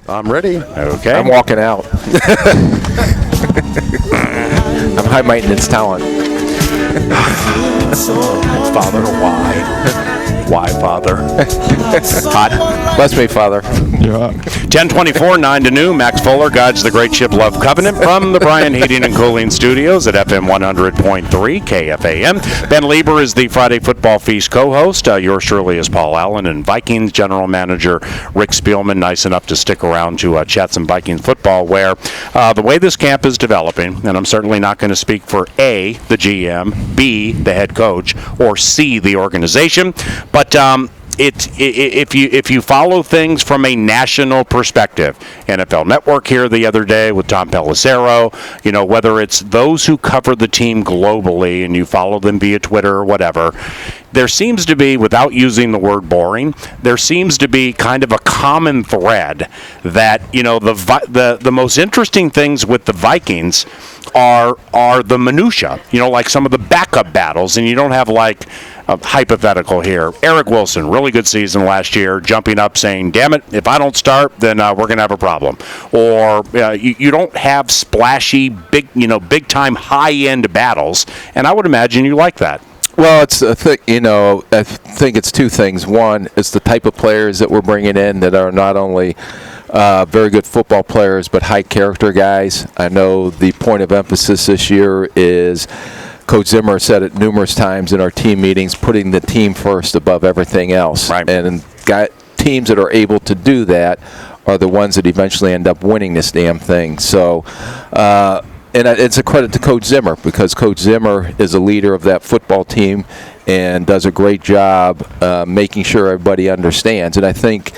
I'm ready. Okay. I'm walking out. I'm high maintenance talent. Father, why? Why, Father? Hot. Bless me, Father. 10:24, 9 to noon. Max Fuller guides the great ship Love Covenant from the Bryan Heating and Cooling Studios at FM 100.3 KFAN. Ben Lieber is the Friday Football Feast co-host. Yours truly is Paul Allen, and Vikings general manager Rick Spielman, nice enough to stick around to chat some Vikings football, where the way this camp is developing, and I'm certainly not going to speak for A, the GM, B, the head coach, or C, the organization, but if you follow things from a national perspective, NFL Network here the other day with Tom Pelissero, whether it's those who cover the team globally and you follow them via Twitter or whatever, there seems to be, without using the word boring, there seems to be kind of a common thread that, the most interesting things with the Vikings are the minutia, like some of the backup battles, and you don't have like a hypothetical here. Eric Wilson, really good season last year, jumping up saying, damn it, if I don't start, then we're going to have a problem. Or you don't have splashy, big time high-end battles, and I would imagine you like that. Well, it's I think it's two things. One, it's the type of players that we're bringing in that are not only very good football players, but high character guys. I know the point of emphasis this year is, Coach Zimmer said it numerous times in our team meetings, putting the team first above everything else. Right. And teams that are able to do that are the ones that eventually end up winning this damn thing. So, and it's a credit to Coach Zimmer, because Coach Zimmer is a leader of that football team and does a great job making sure everybody understands. And I think,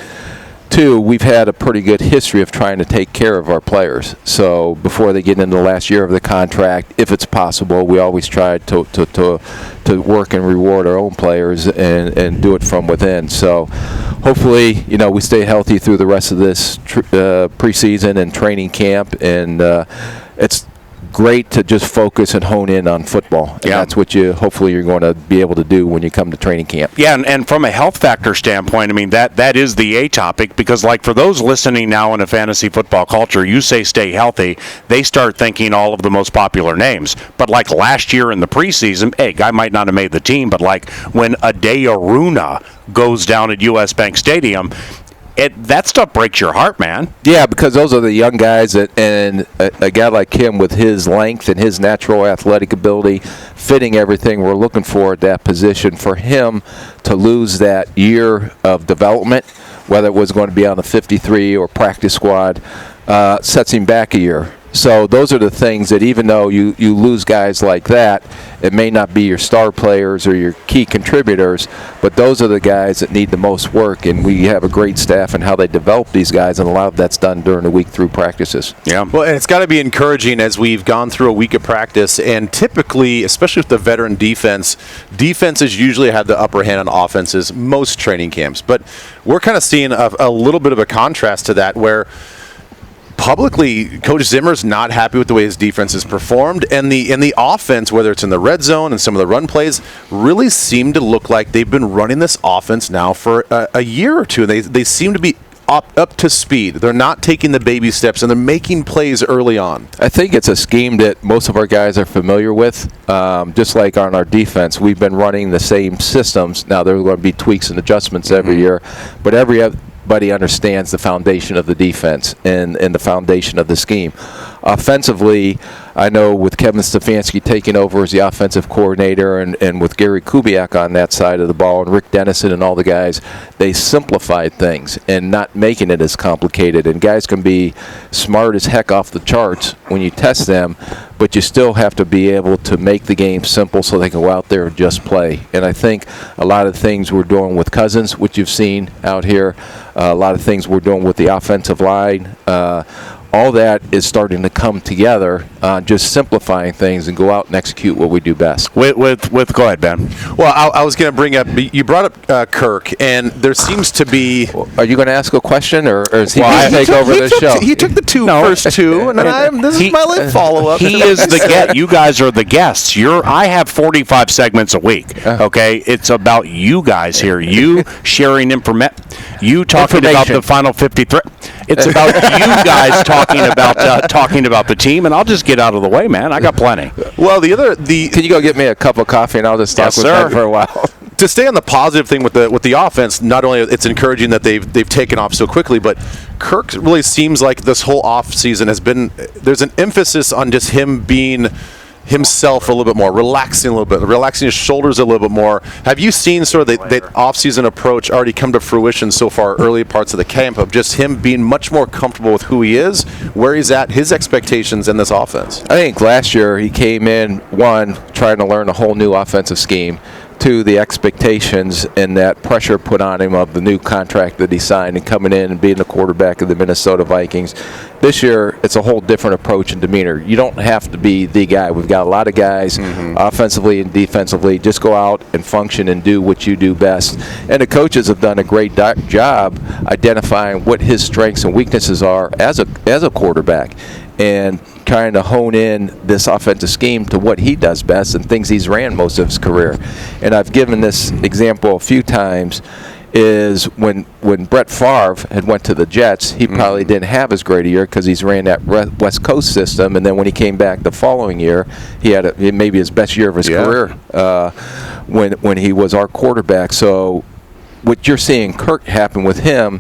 too, we've had a pretty good history of trying to take care of our players. So before they get into the last year of the contract, if it's possible, we always try to work and reward our own players and do it from within. So hopefully, we stay healthy through the rest of this preseason and training camp, and it's great to just focus and hone in on football. And that's what hopefully you're going to be able to do when you come to training camp. Yeah, and from a health factor standpoint, I mean, that is the A topic, because like for those listening now in a fantasy football culture, you say stay healthy, they start thinking all of the most popular names. But like last year in the preseason, hey, guy might not have made the team, but like when Adeyaruna goes down at US Bank Stadium, that stuff breaks your heart, man. Yeah, because those are the young guys, and a guy like him with his length and his natural athletic ability, fitting everything we're looking for at that position, for him to lose that year of development, whether it was going to be on the 53 or practice squad, sets him back a year. So those are the things that, even though you lose guys like that, it may not be your star players or your key contributors, but those are the guys that need the most work, and we have a great staff in how they develop these guys, and a lot of that's done during the week through practices. Yeah. Well, and it's got to be encouraging as we've gone through a week of practice, and typically, especially with the veteran defenses usually have the upper hand on offenses most training camps, but we're kind of seeing a little bit of a contrast to that, where publicly, Coach Zimmer's not happy with the way his defense has performed, and the offense, whether it's in the red zone and some of the run plays, really seem to look like they've been running this offense now for a year or two. They seem to be up to speed. They're not taking the baby steps, and they're making plays early on. I think it's a scheme that most of our guys are familiar with. Just like on our defense, we've been running the same systems. Now, there are going to be tweaks and adjustments every year, but everybody understands the foundation of the defense and the foundation of the scheme. Offensively, I know with Kevin Stefanski taking over as the offensive coordinator, and with Gary Kubiak on that side of the ball, and Rick Dennison and all the guys, they simplified things and not making it as complicated. And guys can be smart as heck off the charts when you test them, but you still have to be able to make the game simple so they can go out there and just play. And I think a lot of things we're doing with Cousins, which you've seen out here, a lot of things we're doing with the offensive line, all that is starting to come together, just simplifying things and go out and execute what we do best. Go ahead, Ben. Well, I was going to bring up, you brought up Kirk, and there seems to be... Are you going to ask a question, or is he going to take over the show? He took the first two, and this is my follow-up. He is the guest. You guys are the guests. I have 45 segments a week, okay? It's about you guys here. You sharing information. You talking about the final 53. It's about you guys talking about the team, and I'll just get out of the way, man. I got plenty. Well, Can you go get me a cup of coffee and I'll just talk Yes, with sir. Ben for a while? to stay on the positive thing with the offense, not only it's encouraging that they've taken off so quickly, but Kirk really seems like this whole off season there's an emphasis on just him being himself a little bit more, relaxing his shoulders a little bit more. Have you seen sort of that off-season approach already come to fruition so far, early parts of the camp, of just him being much more comfortable with who he is, where he's at, his expectations in this offense? I think last year he came in, one, trying to learn a whole new offensive scheme. Two, the expectations and that pressure put on him of the new contract that he signed and coming in and being the quarterback of the Minnesota Vikings. This year, it's a whole different approach and demeanor. You don't have to be the guy. We've got a lot of guys, offensively and defensively. Just go out and function and do what you do best. And the coaches have done a great job identifying what his strengths and weaknesses are as a quarterback, and trying to hone in this offensive scheme to what he does best and things he's ran most of his career. And I've given this example a few times, is when Brett Favre had went to the Jets, he probably didn't have as great a year because he's ran that West Coast system, and then when he came back the following year, he had maybe his best year of his career when he was our quarterback. So what you're seeing Kirk happen with him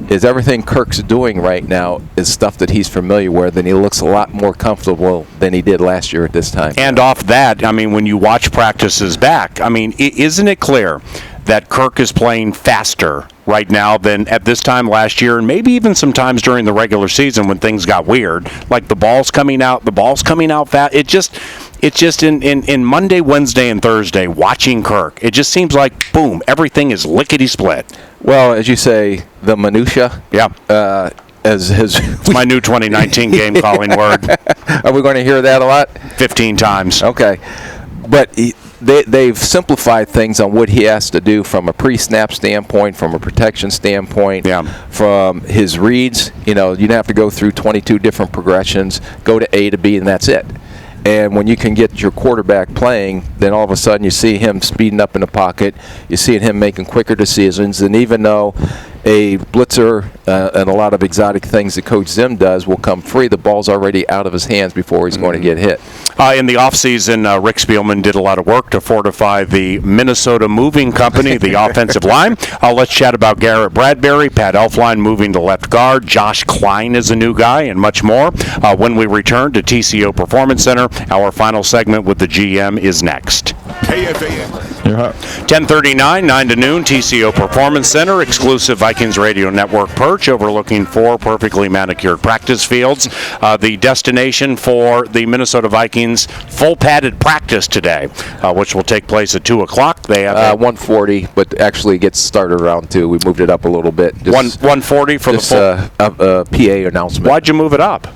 is everything Kirk's doing right now is stuff that he's familiar with, and he looks a lot more comfortable than he did last year at this time. And off that, I mean, when you watch practices back, I mean, isn't it clear that Kirk is playing faster right now than at this time last year, and maybe even sometimes during the regular season when things got weird, like the ball's coming out fast. It's just in Monday, Wednesday, and Thursday, watching Kirk, it just seems like, boom, everything is lickety-split. Well, as you say, the minutia. Yeah. It's my new 2019 game calling word. Are we going to hear that a lot? 15 times. Okay. But they've simplified things on what he has to do from a pre-snap standpoint, from a protection standpoint, from his reads. You know, you don't have to go through 22 different progressions, go to A to B, and that's it. And when you can get your quarterback playing, then all of a sudden you see him speeding up in the pocket. You see him making quicker decisions. And even though a blitzer and a lot of exotic things that Coach Zim does will come free, the ball's already out of his hands before he's going to get hit. In the offseason, Rick Spielman did a lot of work to fortify the Minnesota Moving Company, the offensive line. Let's chat about Garrett Bradbury, Pat Elflein moving to left guard, Josh Klein is a new guy, and much more. When we return to TCO Performance Center, our final segment with the GM is next. KFAN. 10:39, 9 to noon, TCO Performance Center, exclusive Vikings Radio Network Perch, overlooking 4 perfectly manicured practice fields. The destination for the Minnesota Vikings full padded practice today, which will take place at 2 o'clock. They have 1:40, but actually gets started around 2. We moved it up a little bit. 1:40 for the full PA announcement. Why'd you move it up?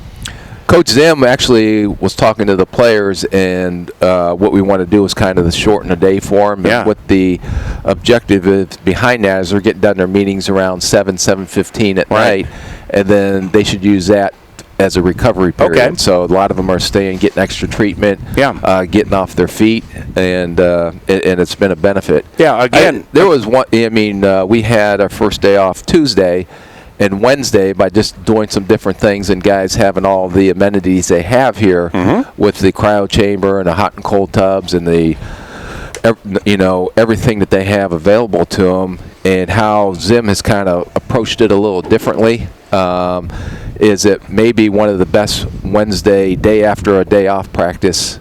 Coach Zim actually was talking to the players, and what we want to do is kind of shorten the day for them. Yeah. And what the objective is behind that is they're getting done their meetings around 7:15 at night, and then they should use that as a recovery period. Okay. So a lot of them are staying, getting extra treatment, getting off their feet, and it's been a benefit. Yeah, again. There was one, we had our first day off Tuesday, and Wednesday, by just doing some different things and guys having all the amenities they have here with the cryo chamber and the hot and cold tubs and the everything that they have available to them, and how Zim has kind of approached it a little differently, is it maybe one of the best Wednesday, day after a day off practice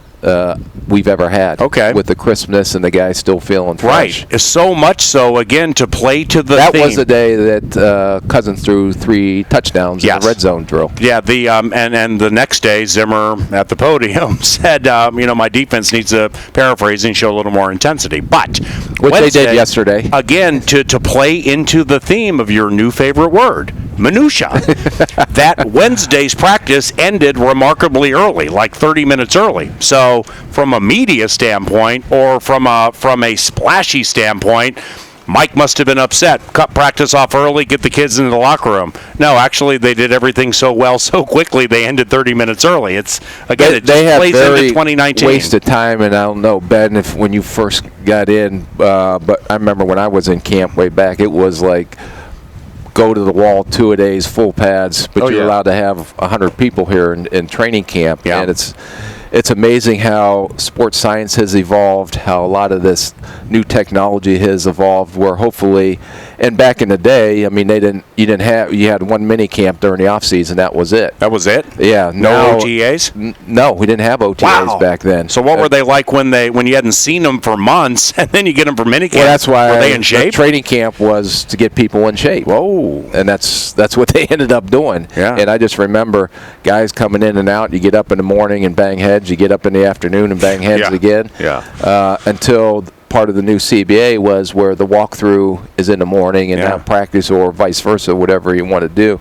we've ever had. Okay. With the crispness and the guys still feeling fresh. Right. So much so, again, to play to the That theme. was the day that Cousins threw 3 touchdowns in the red zone drill. Yeah, and the next day, Zimmer at the podium said, my defense needs to, paraphrasing, show a little more intensity. But Which Wednesday, they did yesterday. Again, to play into the theme of your new favorite word, minutia. That Wednesday's practice ended remarkably early, like 30 minutes early. So from a media standpoint, or from a splashy standpoint, Mike must have been upset. Cut practice off early, get the kids into the locker room. No, actually, they did everything so well, so quickly, they ended 30 minutes early. It's again, it just plays into 2019. Wasted time, and I don't know, Ben, if when you first got in, but I remember when I was in camp way back, it was like go to the wall 2-a-days, full pads, but you're allowed to have 100 people here in training camp. Yeah. And it's amazing how sports science has evolved, how a lot of this new technology has evolved, where hopefully, and back in the day, I mean, you had one mini camp during the off season, that was it. That was it? Yeah. No OTAs? No, we didn't have OTAs back then. So what were they like when you hadn't seen them for months, and then you get them for mini camp? Well, that's why were they in shape? The training camp was to get people in shape. Whoa. And that's what they ended up doing. Yeah. And I just remember guys coming in and out. You get up in the morning and bang heads. You get up in the afternoon and bang heads again. Yeah. Until part of the new CBA was where the walkthrough is in the morning and not practice, or vice versa, whatever you want to do.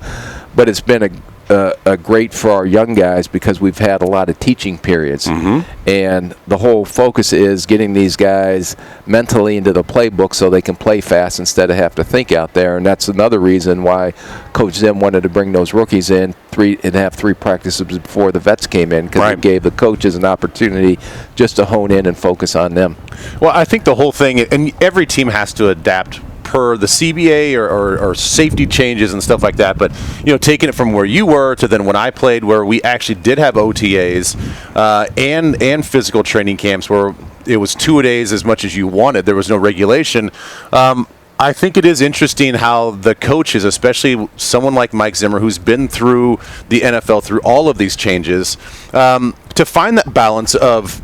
But it's been a great for our young guys because we've had a lot of teaching periods. And the whole focus is getting these guys mentally into the playbook so they can play fast instead of have to think out there. And that's another reason why Coach Zim wanted to bring those rookies in have three practices before the vets came in, because it gave the coaches an opportunity just to hone in and focus on them. Well, I think the whole thing, and every team has to adapt per the CBA or safety changes and stuff like that. But, taking it from where you were to then when I played, where we actually did have OTAs and physical training camps where it was 2-a-days as much as you wanted. There was no regulation. I think it is interesting how the coaches, especially someone like Mike Zimmer, who's been through the NFL through all of these changes, to find that balance of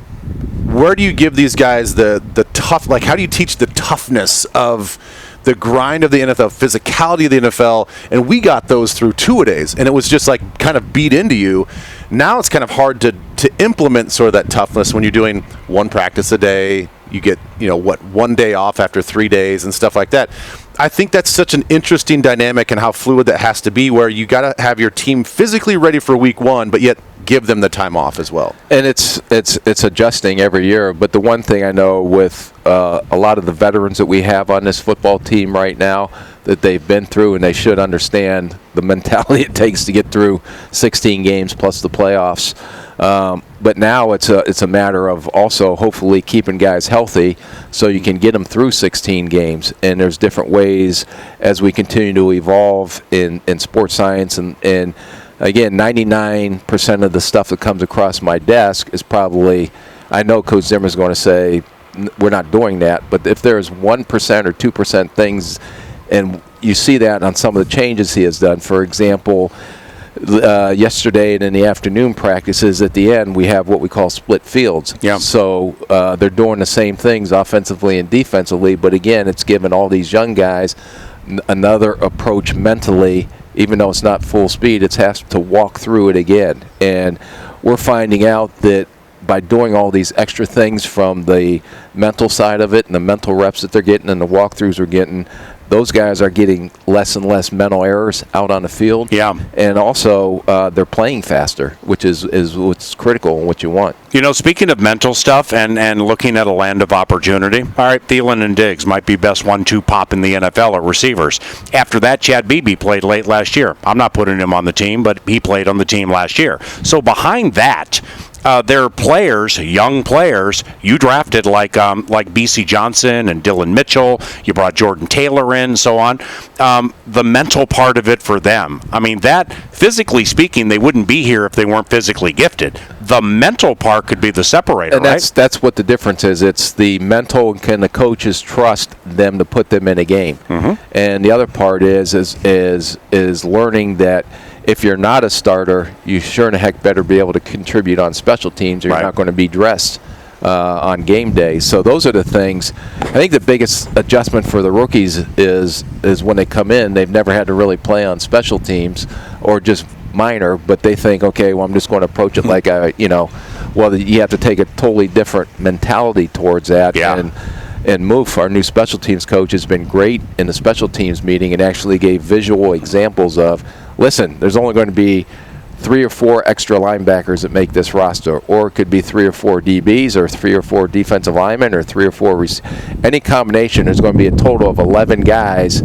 where do you give these guys the tough, like how do you teach the toughness of the grind of the NFL, physicality of the NFL, and we got those through 2-a-days, and it was just like kind of beat into you. Now it's kind of hard to implement sort of that toughness when you're doing one practice a day. You get, 1 day off after 3 days and stuff like that. I think that's such an interesting dynamic and how fluid that has to be, where you got to have your team physically ready for week one, but yet give them the time off as well. And it's adjusting every year. But the one thing I know with a lot of the veterans that we have on this football team right now, that they've been through, and they should understand the mentality it takes to get through 16 games plus the playoffs. But now it's a matter of also hopefully keeping guys healthy so you can get them through 16 games. And there's different ways as we continue to evolve in sports science. And again, 99% of the stuff that comes across my desk is probably, I know Coach Zimmer's going to say we're not doing that, but if there's 1% or 2% things, and you see that on some of the changes he has done. For example, yesterday and in the afternoon practices, at the end we have what we call split fields. So they're doing the same things offensively and defensively, but again, it's given all these young guys another approach mentally. Even though it's not full speed, it has to walk through it again. And we're finding out that by doing all these extra things from the mental side of it and the mental reps that they're getting and the walkthroughs we're getting, those guys are getting less and less mental errors out on the field. And also they're playing faster, which is what's critical and what you want. Speaking of mental stuff and looking at a land of opportunity, all right, Thielen and Diggs might be best 1-2 pop in the NFL at receivers. After that, Chad Beebe played late last year. I'm not putting him on the team, but he played on the team last year. So behind that, there are players, young players, you drafted like B.C. Johnson and Dylan Mitchell. You brought Jordan Taylor in, so on. The mental part of it for them. I mean, that, physically speaking, they wouldn't be here if they weren't physically gifted. The mental part could be the separator, and that's what the difference is. It's the mental, and can the coaches trust them to put them in a game? And the other part is learning that if you're not a starter, you sure in the heck better be able to contribute on special teams, or you're not going to be dressed on game day. So those are the things. I think the biggest adjustment for the rookies is when they come in, they've never had to really play on special teams or just minor, but they think, okay, well, I'm just going to approach it like well, you have to take a totally different mentality towards that. And Moof, our new special teams coach, has been great in the special teams meeting and actually gave visual examples of, listen, there's only going to be 3 or 4 extra linebackers that make this roster, or it could be 3 or 4 DBs, or 3 or 4 defensive linemen, or 3 or 4 any combination. There's going to be a total of 11 guys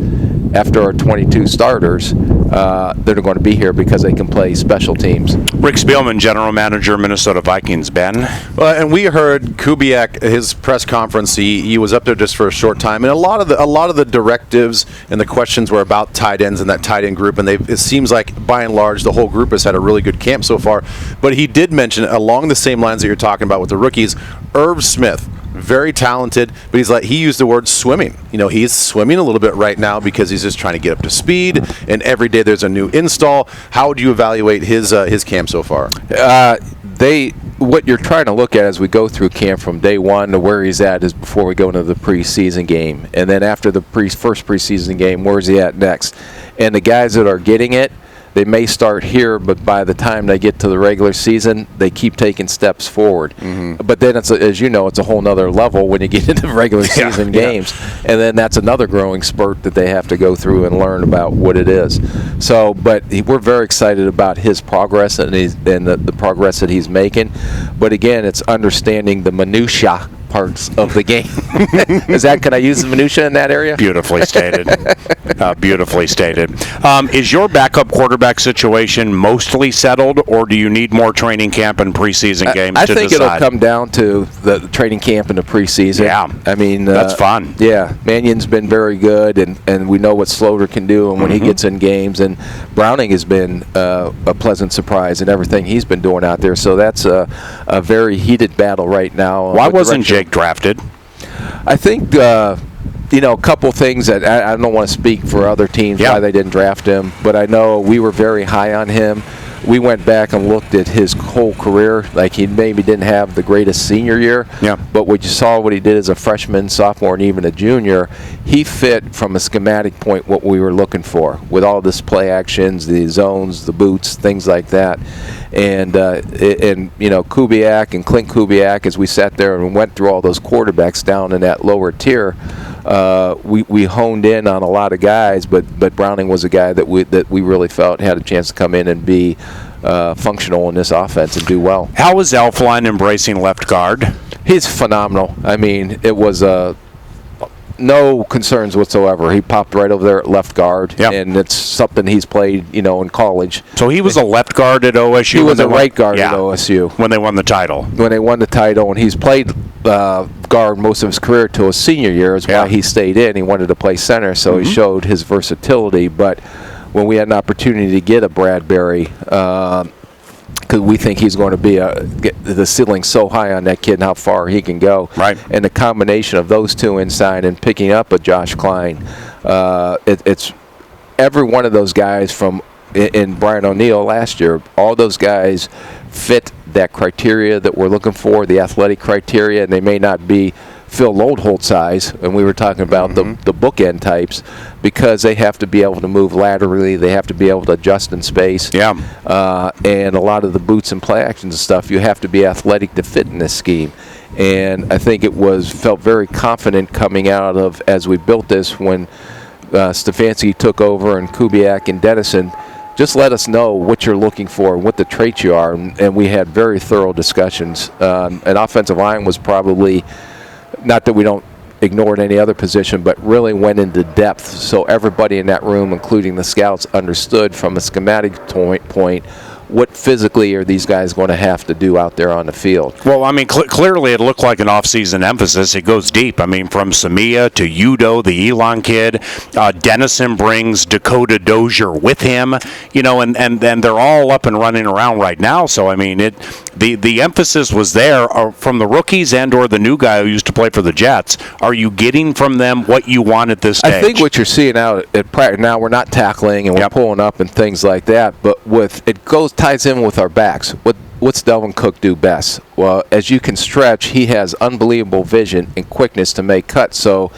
after our 22 starters that are going to be here because they can play special teams. Rick Spielman, General Manager, Minnesota Vikings. Ben? Well, and we heard Kubiak, his press conference, he was up there just for a short time, and a lot of the directives and the questions were about tight ends and that tight end group, and it seems like by and large the whole group has had a really good camp so far. But he did mention, along the same lines that you're talking about with the rookies, Irv Smith, very talented, but he used the word swimming. He's swimming a little bit right now because he's just trying to get up to speed, and every day there's a new install. How would you evaluate his camp so far? What you're trying to look at as we go through camp from day one to where he's at is before we go into the preseason game, and then after the first preseason game, where's he at next? And the guys that are getting it, they may start here, but by the time they get to the regular season, they keep taking steps forward. Mm-hmm. But then, as you know, it's a whole nother level when you get into regular season games. And then that's another growing spurt that they have to go through and learn about what it is. So, but we're very excited about his progress and the progress that he's making. But again, it's understanding the minutia parts of the game. Can I use the minutia in that area? Beautifully stated. Beautifully stated. Is your backup quarterback situation mostly settled, or do you need more training camp and preseason games to decide? I think it'll come down to the training camp and the preseason. Yeah. I mean, that's fun. Yeah. Mannion's been very good, and we know what Sloter can do and when he gets in games. And Browning has been a pleasant surprise in everything he's been doing out there. So that's a very heated battle right now. Why wasn't Jake drafted? I think a couple things that I don't want to speak for other teams why they didn't draft him, but I know we were very high on him. We went back and looked at his whole career. Like, he maybe didn't have the greatest senior year, but when you saw what he did as a freshman, sophomore, and even a junior, he fit from a schematic point what we were looking for with all this play actions, the zones, the boots, things like that. And Kubiak and Clint Kubiak, as we sat there and went through all those quarterbacks down in that lower tier, we honed in on a lot of guys, but Browning was a guy that we really felt had a chance to come in and be functional in this offense and do well. How is Elflein embracing left guard? He's phenomenal. I mean, it was no concerns whatsoever. He popped right over there at left guard, and it's something he's played, in college. So he was a left guard at OSU? He was a right guard at OSU. When they won the title. When they won the title, and he's played guard most of his career till his senior year is why he stayed in. He wanted to play center, so he showed his versatility. But when we had an opportunity to get a Bradbury, because we think he's going to be get the ceiling so high on that kid and how far he can go. Right. And the combination of those two inside and picking up a Josh Klein, it's every one of those guys in Brian O'Neill last year, all those guys fit that criteria that we're looking for, the athletic criteria, and they may not be Phil Lodeholt size, and we were talking about the bookend types, because they have to be able to move laterally, they have to be able to adjust in space. Yeah. And a lot of the boots and play actions and stuff, you have to be athletic to fit in this scheme. And I think felt very confident coming out of, as we built this, when Stefanski took over and Kubiak and Dennison, just let us know what you're looking for, what the traits you are, and we had very thorough discussions. An offensive line was probably, not that we don't ignore any other position, but really went into depth, so everybody in that room, including the scouts, understood from a schematic point what physically are these guys going to have to do out there on the field. Well, I mean, clearly it looked like an off-season emphasis. It goes deep. I mean, from Samia to Udo, the Elon kid. Dennison brings Dakota Dozier with him, and they're all up and running around right now. So, I mean, the emphasis was there from the rookies and or the new guy who used to play for the Jets. Are you getting from them what you want at this stage? I think what you're seeing out at practice now, we're not tackling and we're pulling up and things like that, but ties in with our backs. What's Delvin Cook do best? Well, as you can stretch, he has unbelievable vision and quickness to make cuts. So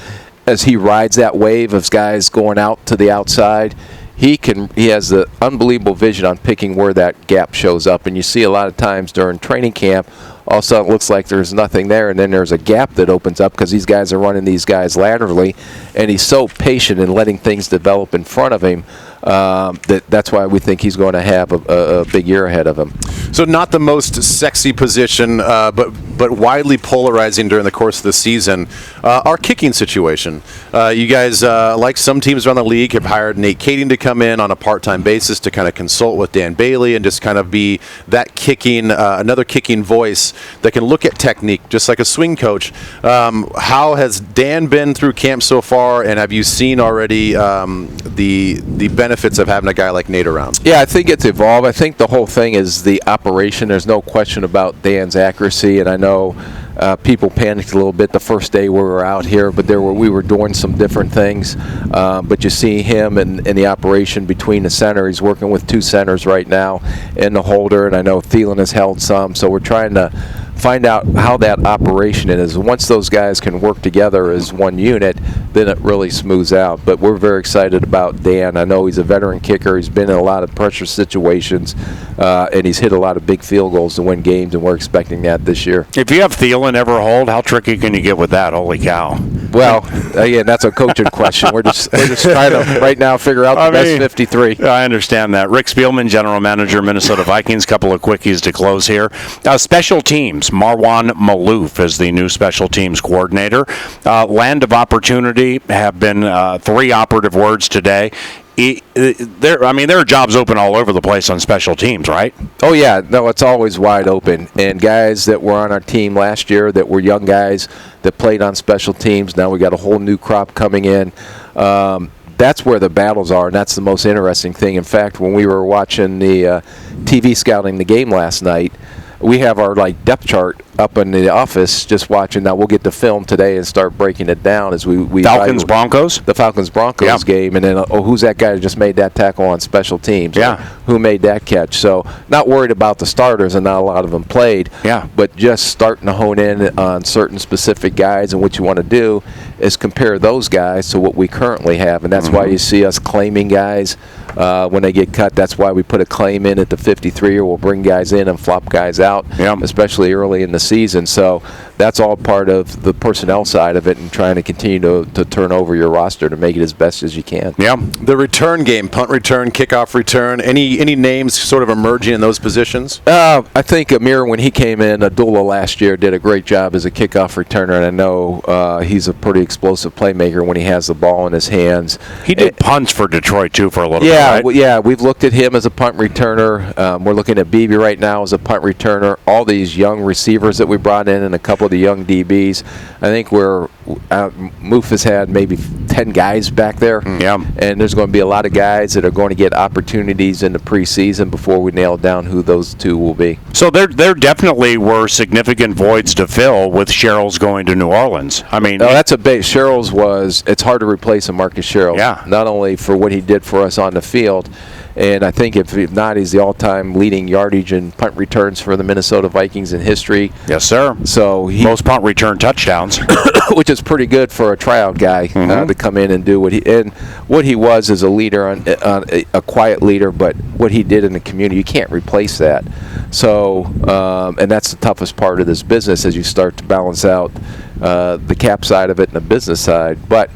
as he rides that wave of guys going out to the outside, he has the unbelievable vision on picking where that gap shows up. And you see a lot of times during training camp, all of a sudden it looks like there's nothing there, and then there's a gap that opens up because these guys are running these guys laterally, and he's so patient in letting things develop in front of him that's why we think he's going to have a big year ahead of him. So not the most sexy position, but but widely polarizing during the course of the season, our kicking situation. You guys, like some teams around the league, have hired Nate Kading to come in on a part-time basis to kind of consult with Dan Bailey and just kind of be that kicking, another kicking voice that can look at technique, just like a swing coach. How has Dan been through camp so far, and have you seen already the benefits of having a guy like Nate around? Yeah, I think it's evolved. I think the whole thing is the operation. There's no question about Dan's accuracy, and I know people panicked a little bit the first day we were out here, but we were doing some different things. But you see him and the operation between the center. He's working with 2 centers right now and the holder, and I know Thielen has held some, so we're trying to find out how that operation is. Once those guys can work together as one unit, then it really smooths out. But we're very excited about Dan. I know he's a veteran kicker. He's been in a lot of pressure situations, and he's hit a lot of big field goals to win games, and we're expecting that this year. If you have Thielen ever hold, how tricky can you get with that? Holy cow. Well, again, that's a coaching question. We're just trying to right now figure out the best 53. I understand that. Rick Spielman, General Manager, Minnesota Vikings. Couple of quickies to close here. Special teams. Marwan Malouf is the new special teams coordinator. Land of opportunity have been 3 operative words today. There are jobs open all over the place on special teams, right? Oh, yeah. No, it's always wide open. And guys that were on our team last year that were young guys that played on special teams, now we got a whole new crop coming in. That's where the battles are, and that's the most interesting thing. In fact, when we were watching the TV scouting the game last night, we have our depth chart up in the office just watching. Now we'll get the film today and start breaking it down as we Falcons Broncos, the Falcons Broncos game, and then who's that guy who just made that tackle on special teams? Yeah, who made that catch? So not worried about the starters, and not a lot of them played. Yeah, but just starting to hone in on certain specific guys, and what you want to do is compare those guys to what we currently have, and that's why you see us claiming guys when they get cut. That's why we put a claim in at the 53, or we'll bring guys in and flop guys out, especially early in the season. So that's all part of the personnel side of it, and trying to continue to turn over your roster to make it as best as you can. Yeah. The return game, punt return, kickoff return, any names sort of emerging in those positions? I think Amir, when he came in, Abdullah last year, did a great job as a kickoff returner, and I know he's a pretty explosive playmaker when he has the ball in his hands. He did punts for Detroit, too, for a little bit, right? Yeah, we've looked at him as a punt returner. We're looking at Beebe right now as a punt returner. All these young receivers that we brought in, and a couple of the young DBs. I think Moof has had maybe 10 guys back there. Yeah. And there's going to be a lot of guys that are going to get opportunities in the preseason before we nail down who those 2 will be. So there definitely were significant voids to fill with Sherrill's going to New Orleans. I mean, that's a big. It's hard to replace a Marcus Sherrill. Yeah. Not only for what he did for us on the field, and I think if not, he's the all-time leading yardage and punt returns for the Minnesota Vikings in history. Yes, sir. So most punt return touchdowns, which is pretty good for a tryout guy to come in and do what he was as a leader, a quiet leader, but what he did in the community, you can't replace that. So, and that's the toughest part of this business as you start to balance out the cap side of it and the business side. But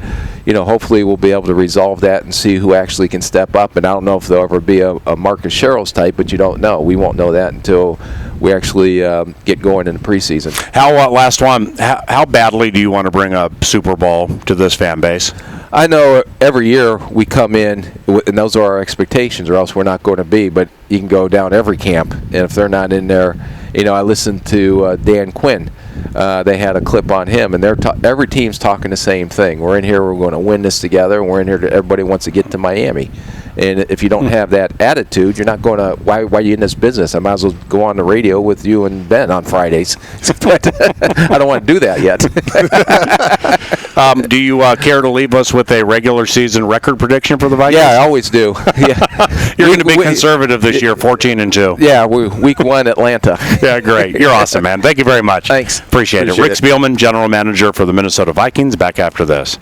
hopefully we'll be able to resolve that and see who actually can step up. And I don't know if there'll ever be a Marcus Sherrill's type, but you don't know. We won't know that until we actually get going in the preseason. Last one, how badly do you want to bring a Super Bowl to this fan base? I know every year we come in, and those are our expectations, or else we're not going to be. But you can go down every camp, and if they're not in there, I listened to Dan Quinn. They had a clip on him, and every team's talking the same thing. We're in here, we're going to win this together, and we're in here, everybody wants to get to Miami. And if you don't have that attitude, you're not going to, why are you in this business? I might as well go on the radio with you and Ben on Fridays. I don't want to do that yet. Do you care to leave us with a regular season record prediction for the Vikings? Yeah, I always do. Yeah. You're going to be conservative this year, 14-2. Yeah, week 1, Atlanta. Yeah, great. You're awesome, man. Thank you very much. Thanks. Appreciate it. Rick Spielman, General Manager for the Minnesota Vikings, back after this.